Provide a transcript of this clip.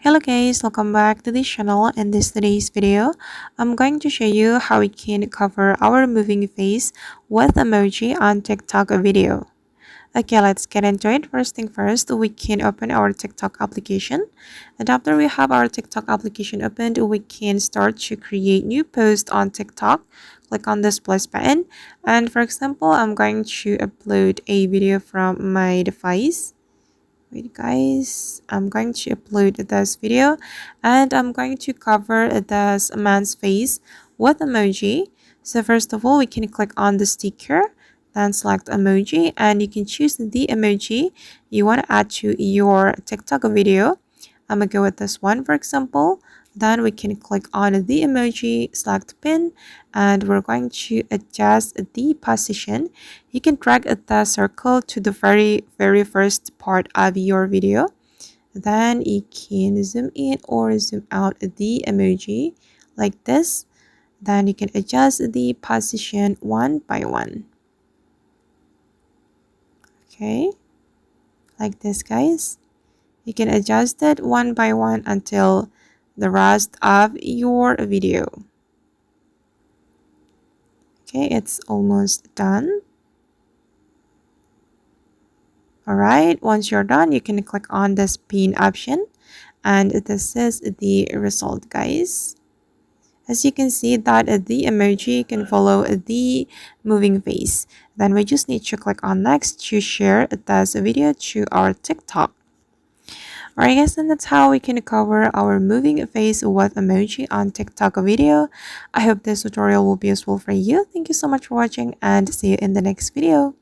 Hello guys, welcome back to this channel. In today's video, I'm going to show you how we can cover our moving face with emoji on TikTok video. Okay, let's get into it. First thing first, we can open our TikTok application. And after we have our TikTok application opened, we can start to create new post on TikTok. Click on this plus button. And for example, I'm going to upload a video from my device. Wait guys, I'm going to upload this video and I'm going to cover this man's face with emoji. So first of all, we can click on the sticker, then select emoji, and you can choose the emoji you want to add to your TikTok video. I'm gonna go with this one for example. Then we can click on the emoji, select pin, and we're going to adjust the position. You can drag the circle to the very first part of your video. Then you can zoom in or zoom out the emoji like this. Then you can adjust the position one by one. Okay, like this guys. You can adjust it one by one until the rest of your video. Okay, it's almost done. Alright, once you're done, you can click on this pin option and this is the result guys. As you can see that the emoji can follow the moving face. Then we just need to click on next to share this video to our TikTok. Alright guys, and that's how we can cover our moving face with emoji on TikTok video. I hope this tutorial will be useful for you. Thank you so much for watching and see you in the next video.